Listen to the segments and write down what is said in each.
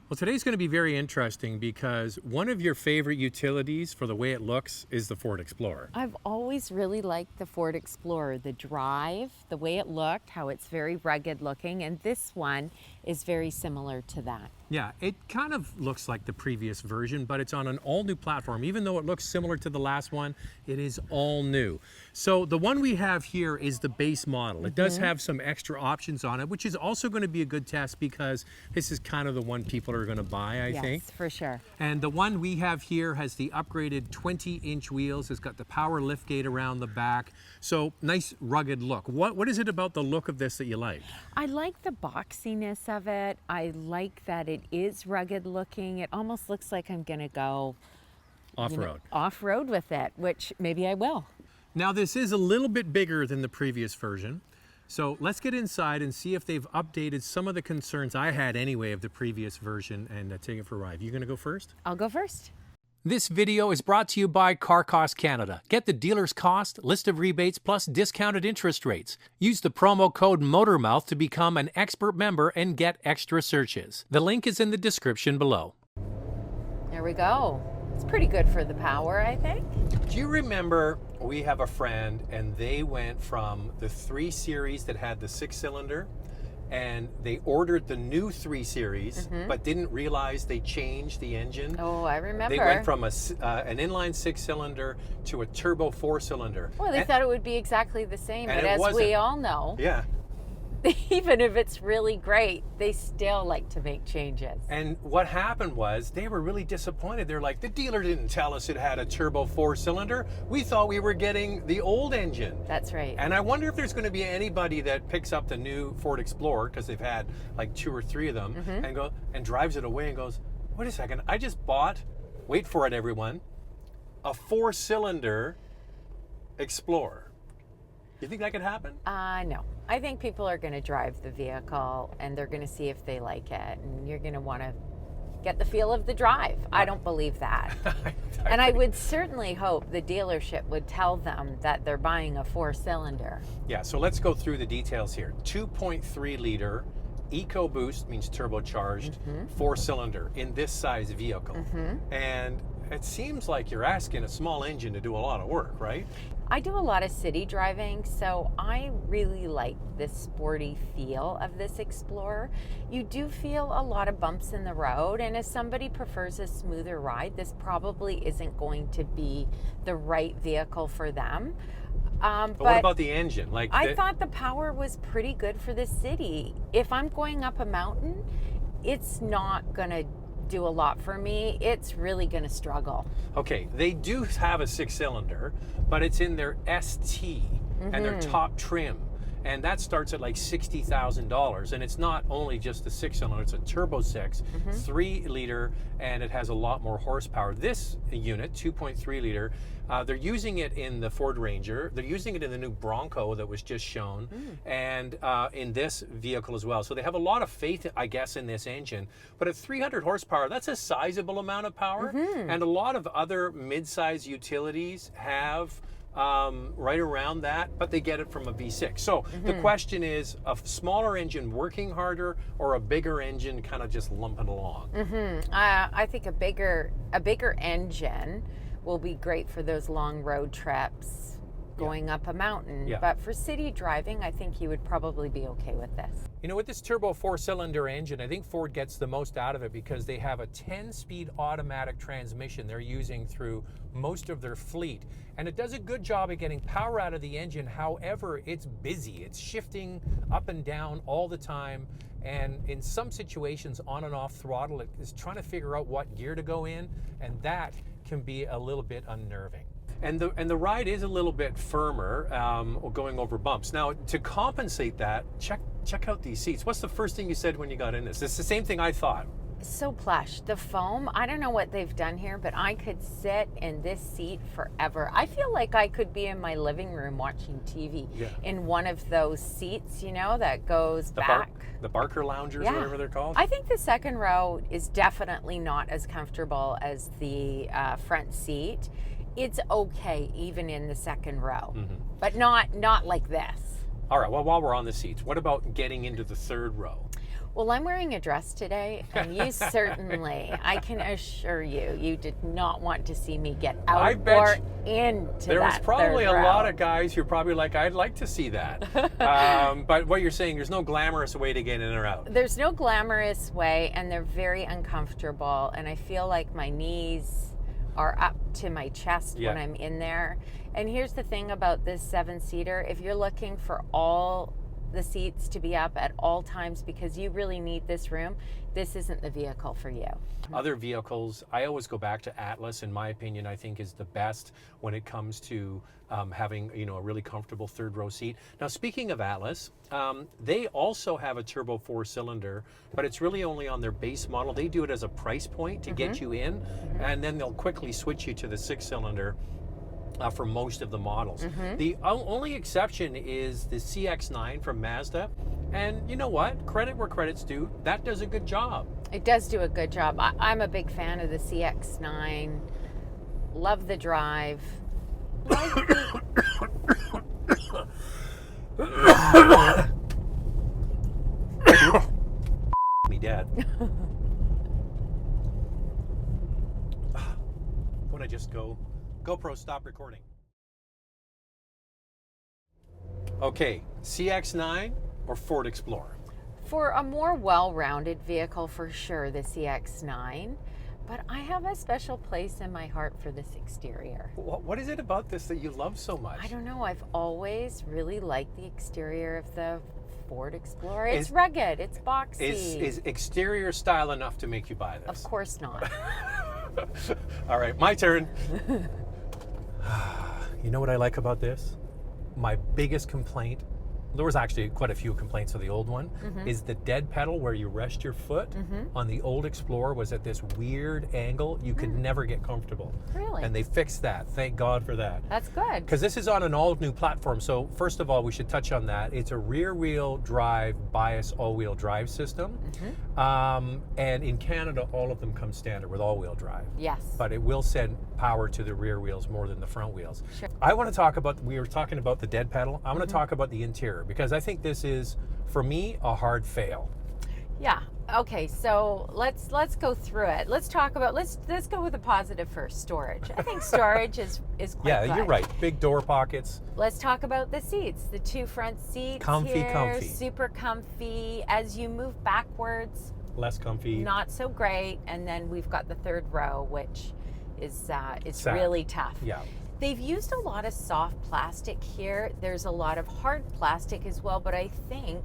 Well, today's going to be very interesting because one of your favorite utilities for the way it looks is the Ford Explorer. I've always really liked the Ford Explorer, the drive, the way it looked, how it's very rugged looking, and this one is very similar to that. Yeah, it kind of looks like the previous version, but it's on an all-new platform. Even though it looks similar to the last one, it is all new. So the one we have here is the base model. It does have some extra options on it, which is also going to be a good test because this is kind of the one people are going to buy, I think. Yes, for sure. And the one we have here has the upgraded 20-inch wheels. It's got the power liftgate around the back. So nice rugged look. What is it about the look of this that you like? I like the boxiness of it. I like that it is rugged looking. It almost looks like I'm gonna go Off-road. Off-road with it, which maybe I will. Now this is a little bit bigger than the previous version. So let's get inside and see if they've updated some of the concerns I had anyway of the previous version and take it for a ride. You gonna go first? I'll go first. This video is brought to you by Car Cost Canada. Get the dealer's cost, list of rebates, plus discounted interest rates. Use the promo code MOTORMOUTH to become an expert member and get extra searches. The link is in the description below. There we go. It's pretty good for the power, I think. Do you remember we have a friend and they went from the 3 Series that had the 6-cylinder and they ordered the new 3 Series, but didn't realize they changed the engine. Oh, I remember. They went from an inline 6-cylinder to a turbo 4-cylinder. Well, they thought it would be exactly the same, but as we all know, yeah, even if it's really great, they still like to make changes. and what happened was they were really disappointed. They're like, the dealer didn't tell us it had a turbo 4-cylinder. We thought we were getting the old engine. That's right. And I wonder if there's going to be anybody that picks up the new Ford Explorer, because they've had like 2 or 3 of them, and drives it away and goes, wait a second, I just bought, wait for it everyone, a 4-cylinder Explorer. You think that could happen? No. I think people are going to drive the vehicle and they're going to see if they like it, and you're going to want to get the feel of the drive. I don't believe that. And I would certainly hope the dealership would tell them that they're buying a 4-cylinder. Yeah, so let's go through the details here. 2.3 liter EcoBoost, means turbocharged, 4-cylinder in this size vehicle. And it seems like you're asking a small engine to do a lot of work, right? I do a lot of city driving, so I really like this sporty feel of this Explorer. You do feel a lot of bumps in the road, and if somebody prefers a smoother ride, this probably isn't going to be the right vehicle for them. But what about the engine? I thought the power was pretty good for the city. If I'm going up a mountain, it's not going to do a lot for me. It's really going to struggle. Okay, they do have a 6-cylinder, but it's in their ST and their top trim. And that starts at like $60,000. And it's not only just the 6-cylinder, it's a turbo 6, 3 liter, and it has a lot more horsepower. This unit, 2.3 liter, they're using it in the Ford Ranger. They're using it in the new Bronco that was just shown, and in this vehicle as well. So they have a lot of faith, I guess, in this engine. But at 300 horsepower, that's a sizable amount of power. And a lot of other mid-size utilities have right around that, but they get it from a V6. So the question is, a smaller engine working harder or a bigger engine kind of just lumping along? I think a bigger engine will be great for those long road trips going up a mountain. But for city driving, I think you would probably be okay with this. You know, with this turbo 4-cylinder engine, I think Ford gets the most out of it because they have a 10-speed automatic transmission they're using through most of their fleet. And it does a good job of getting power out of the engine. However, it's busy. It's shifting up and down all the time. And in some situations, on and off throttle, it is trying to figure out what gear to go in. And that can be a little bit unnerving. And the ride is a little bit firmer going over bumps. Now, to compensate that, check out these seats. What's the first thing you said when you got in this? It's the same thing I thought. So plush. The foam, I don't know what they've done here, but I could sit in this seat forever. I feel like I could be in my living room watching TV in one of those seats, you know, that goes back. The Barker loungers, whatever they're called. I think the second row is definitely not as comfortable as the front seat. It's okay even in the second row, but not like this. All right, well, while we're on the seats, what about getting into the third row? Well, I'm wearing a dress today, and you certainly, I can assure you, you did not want to see me get out or into there was that probably third a row. lot of guys who are probably like, I'd like to see that. But what you're saying, there's no glamorous way to get in or out. There's no glamorous way, and they're very uncomfortable, and I feel like my knees are up to my chest when I'm in there. And here's the thing about this 7-seater, if you're looking for all the seats to be up at all times because you really need this room, this isn't the vehicle for you. Other vehicles, I always go back to Atlas, in my opinion, I think is the best when it comes to having, you know, a really comfortable third row seat. Now, speaking of Atlas, they also have a turbo 4-cylinder, but it's really only on their base model. They do it as a price point to get you in, and then they'll quickly switch you to the 6-cylinder for most of the models. The only exception is the CX-9 from Mazda. And you know what? Credit where credit's due. That does a good job. It does do a good job. I'm a big fan of the CX-9. Love the drive. Like Me dad. When I just go, GoPro, stop recording. Okay, CX-9 or Ford Explorer? For a more well-rounded vehicle, for sure, the CX-9. But I have a special place in my heart for this exterior. What is it about this that you love so much? I don't know. I've always really liked the exterior of the Ford Explorer. It's rugged. It's boxy. Is exterior style enough to make you buy this? Of course not. All right, my turn. You know what I like about this? My biggest complaint, there was actually quite a few complaints of the old one, is the dead pedal where you rest your foot on the old Explorer was at this weird angle. You could never get comfortable. Really? And they fixed that. Thank God for that. That's good. Because this is on an all-new platform. So first of all, we should touch on that. It's a rear-wheel drive bias all-wheel drive system. And in Canada, all of them come standard with all-wheel drive. Yes. But it will send power to the rear wheels more than the front wheels. Sure. I want to talk about, we were talking about the dead pedal. I want to talk about the interior because I think this is, for me, a hard fail. Yeah. Okay. So let's go through it. Let's talk about let's go with the positive first. Storage. I think storage is quite good. You're right. Big door pockets. Let's talk about the seats. The two front seats. Comfy. Super comfy. As you move backwards, Less comfy. not so great. And then we've got the third row, which is it's Sad. really tough. Yeah. They've used a lot of soft plastic here. There's a lot of hard plastic as well, but I think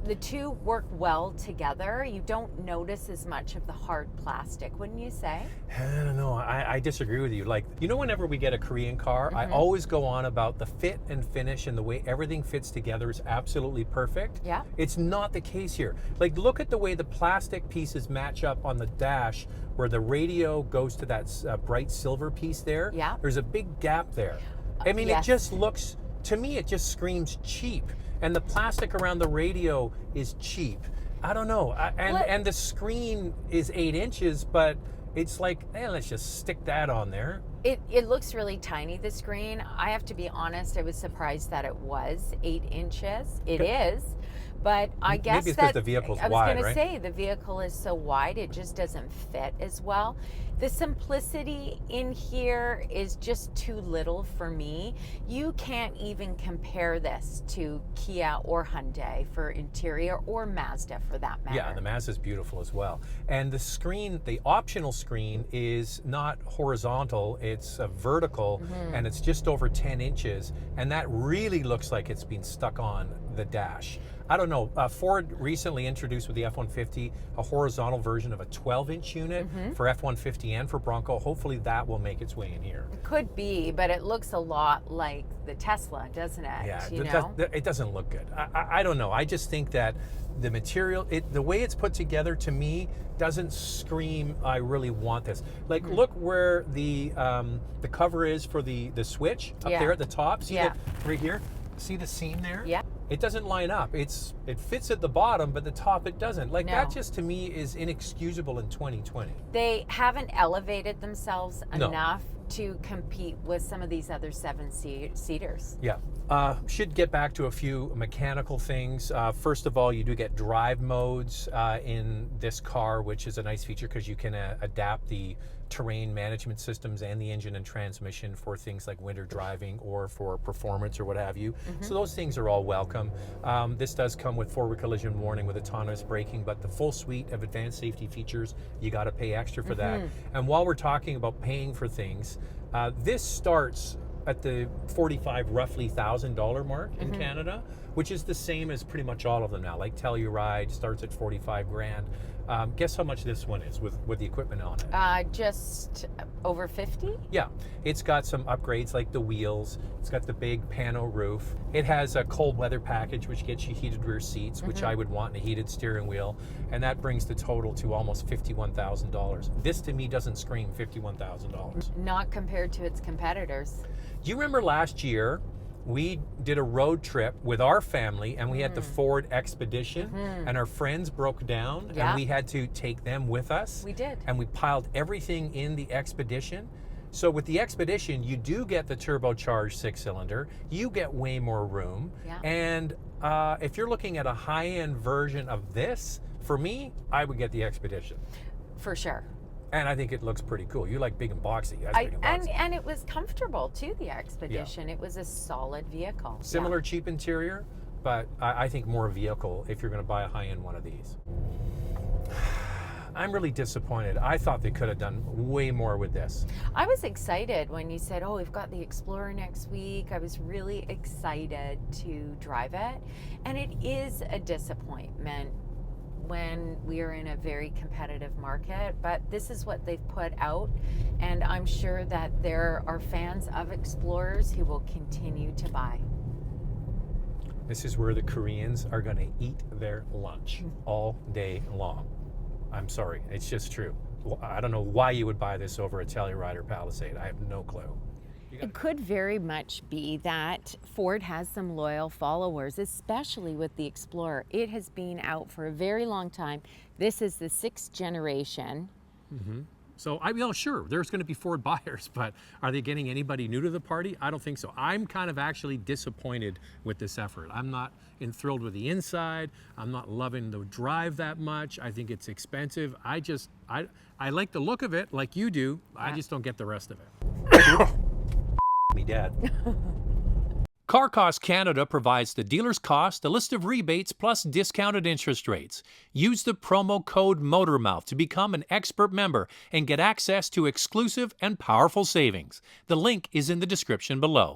the two work well together. You don't notice as much of the hard plastic, wouldn't you say? I don't know. I disagree with you. Like, you know, whenever we get a Korean car, I always go on about the fit and finish and the way everything fits together is absolutely perfect. Yeah. It's not the case here. Like, look at the way the plastic pieces match up on the dash where the radio goes to that bright silver piece there. Yeah. There's a big gap there. I mean, yes. It just looks, to me, it just screams cheap. And the plastic around the radio is cheap. I don't know. And the screen is 8 inches, but it's like, hey, let's just stick that on there. It looks really tiny, the screen. I have to be honest, I was surprised that it was 8 inches. It is. But I guess maybe it's because the vehicle's wide, I was going right? to say, the vehicle is so wide, it just doesn't fit as well. The simplicity in here is just too little for me. You can't even compare this to Kia or Hyundai for interior, or Mazda for that matter. Yeah, the Mazda's beautiful as well. And the screen, the optional screen is not horizontal, it's vertical, and it's just over 10 inches. And that really looks like it's been stuck on the dash. I don't know. Ford recently introduced with the F-150 a horizontal version of a 12-inch unit for F-150 and for Bronco. Hopefully that will make its way in here. It could be, but it looks a lot like the Tesla, doesn't it? Yeah, you know? it doesn't look good. I don't know. I just think that the material, the way it's put together to me doesn't scream, I really want this. Like, look where the cover is for the switch up there at the top. See that right here? See the seam there? Yeah. It doesn't line up. It fits at the bottom, but the top it doesn't. Like, No. that just to me is inexcusable in 2020. They haven't elevated themselves enough to compete with some of these other seaters. Yeah. Should get back to a few mechanical things. First of all, you do get drive modes in this car, which is a nice feature because you can adapt the terrain management systems and the engine and transmission for things like winter driving or for performance or what have you. So those things are all welcome. This does come with forward collision warning with autonomous braking, but the full suite of advanced safety features, you got to pay extra for that. And while we're talking about paying for things, this starts at the roughly $1,000 mark in Canada, which is the same as pretty much all of them now. Like Telluride starts at 45 grand. Guess how much this one is with the equipment on it? Just over 50? Yeah, it's got some upgrades like the wheels. It's got the big pano roof. It has a cold weather package, which gets you heated rear seats, which I would want, and a heated steering wheel. And that brings the total to almost $51,000. This to me doesn't scream $51,000. Not compared to its competitors. Do you remember last year we did a road trip with our family and we had the Ford Expedition and our friends broke down and we had to take them with us? We did. And we piled everything in the Expedition. So with the Expedition, you do get the turbocharged 6-cylinder. You get way more room. Yeah. And if you're looking at a high-end version of this, for me, I would get the Expedition. For sure. And I think it looks pretty cool. You like big and boxy. That's big and boxy. And it was comfortable too, the Expedition. It was a solid vehicle. Similar cheap interior, but I think more vehicle if you're going to buy a high-end one of these. I'm really disappointed. I thought they could have done way more with this. I was excited when you said, oh, we've got the Explorer next week. I was really excited to drive it. And it is a disappointment when we are in a very competitive market, but this is what they've put out, and I'm sure that there are fans of Explorers who will continue to buy. This is where the Koreans are going to eat their lunch all day long. I'm sorry, it's just true. I don't know why you would buy this over a Telluride or Palisade. I have no clue. It could very much be that Ford has some loyal followers, especially with the Explorer. It has been out for a very long time. This is the 6th generation. So, sure, there's going to be Ford buyers, but are they getting anybody new to the party? I don't think so. I'm kind of actually disappointed with this effort. I'm not enthralled with the inside. I'm not loving the drive that much. I think it's expensive. I like the look of it like you do. I just don't get the rest of it. Me dad. Car Cost Canada provides the dealer's cost, a list of rebates, plus discounted interest rates. Use the promo code MOTORMOUTH to become an expert member and get access to exclusive and powerful savings. The link is in the description below.